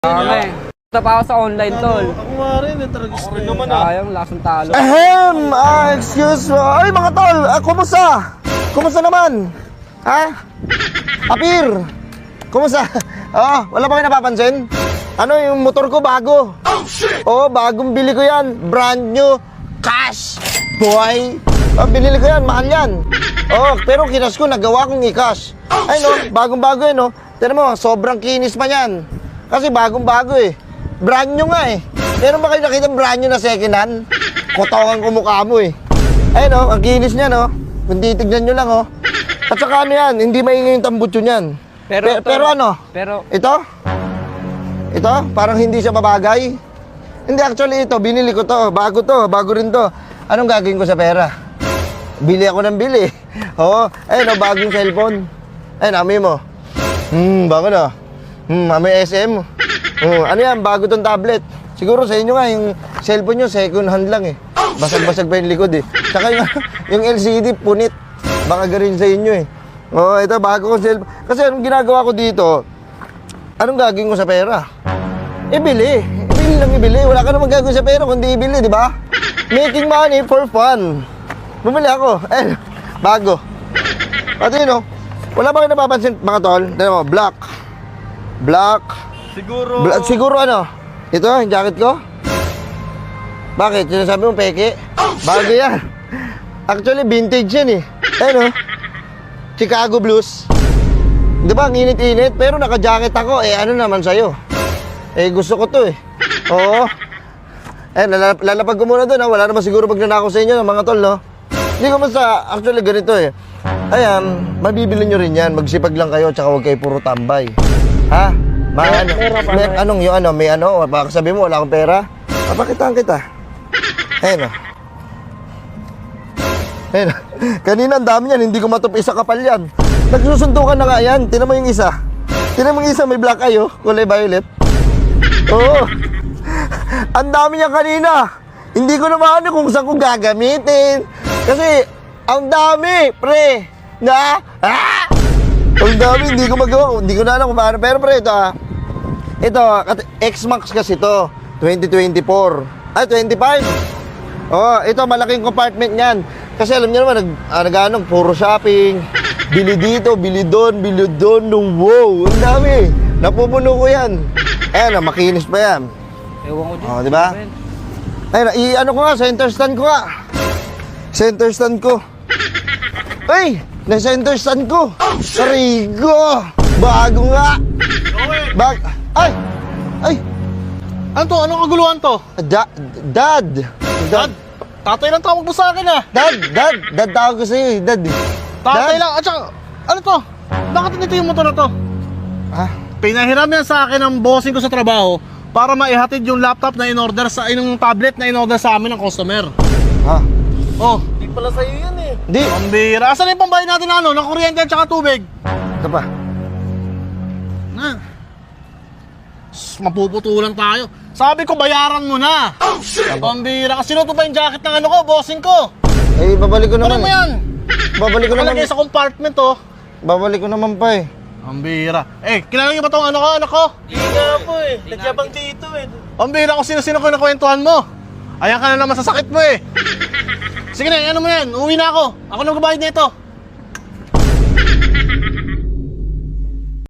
Punta pa ako sa online, tol. Ako nga rin, natragis naman Sayang, lasang talo. Excuse me. Ay, mga tol, kumusta? Kumusta naman? Ha? Apir, kumusta? Wala ba kayo napapansin? Ano, yung motor ko bago. Oh, bagong bili ko yan. Brand new. Cash. Boy. Binili ko yan, mahal yan. Pero kinas ko, nagawa kong i-cash. Ay, no, bagong-bago eh, no. Tignan mo, sobrang kinis pa yan. Kasi bagong-bago eh. Brand new nga eh. Meron ba kayo nakita brand new na second hand? Kotongan ko mukha mo eh. Ayun oh, ang kinis niya no. Kung titignan nyo lang oh. At saka ano yan, hindi maingay yung tambutso niyan. Pero ano? Ito? Ito? Parang hindi siya mabagay. Hindi, actually ito, binili ko to. Bago rin to. Anong gagawin ko sa pera? Bili ako ng bili. Oo. Ayun oh, bagong cellphone. Ayun, amoy mo. Bago na. Amoy SM. Ano yan, bago tong tablet. Siguro sa inyo nga, yung cellphone nyo, second hand lang eh. Basag-basag pa yung likod eh. Tsaka yung LCD, punit. Baka garin sa inyo eh. Ito, bago kong cellphone. Kasi anong ginagawa ko dito, anong gagawin ko sa pera? Ibili. Ibili lang ibili. Wala ka namang gagawin sa pera kundi ibili, di ba? Making money for fun. Bumili ako. Bago. At yun, wala ba kayo napapansin, mga tol? Tignan mo, black. Siguro ano? Ito, yung jacket ko? Bakit? Sinasabi mo peke? Bago yan. Actually, vintage yan eh. Ayun Chicago Blues. Di ba, ang init-init? Pero naka-jacket ako. Ano naman sa'yo? Gusto ko to eh. Oo. Lalapag ko muna doon. Wala naman siguro magnanakaw sa inyo, mga tol, no? Hindi ko basta, actually, ganito eh. Ayan, mabibili nyo rin yan. Magsipag lang kayo, tsaka huwag kayo puro tambay. Ha? May baka sabi mo, wala akong pera. Papakitaan kita. Ayun Ayun Kanina ang dami yan, hindi ko matupi sa kapal yan. Nagsusuntukan na nga yan. Tinan mo yung isa. May black eye kulay violet. Oo. Ang dami niya kanina. Hindi ko naman kung saan ko gagamitin. Kasi, ang dami, pre. Ang dami, hindi ko magawa. Hindi ko na alam kung paano. Pero pre, ito, X-Max kasi ito. 2024. 25. Ito, malaking compartment niyan. Kasi alam niyo naman, puro shopping. Bili dito, bili doon. Wow, ang dami. Napupuno ko yan. Ayan, makinis pa yan. Ewan ko dyan. Diba? Ayun, ko nga, center stand ko. Ay! Na-center stand ko. Sarigo! Bago nga. Ay! Ano to? Anong kaguluhan to? Dad! Tatay lang tawag mo sa akin ah. Dad tawag ko sa'yo Dad. Tatay lang. At saka, ano to? Bakit nito yung motor na to? Pinahiram yan sa akin ng bossing ko sa trabaho para maihatid yung laptop na in-order yung tablet na in-order sa amin ng customer. Di pala sa'yo yan eh. Di. Pambira. Asan yung pambayad natin ng kuryente at saka tubig? Ito pa. Mapuputulan tayo. Sabi ko, bayaran mo na. Pambira. Kasi sinuto pa yung jacket ng bossing ko. Babalik ko naman. Ano mo yan? Babalik ko naman. Palagay sa compartment Babalik ko naman pa eh. Pambira. Kilala niyo ba itong anak ko? Hindi nga po eh. Nagyabang dito eh. Pambira kung sino-sino ko nakwentuhan mo. Ayan ka na naman sa sakit mo eh. Sige na, ano mo yan? Uwi na ako. Ako nang gabayad nito.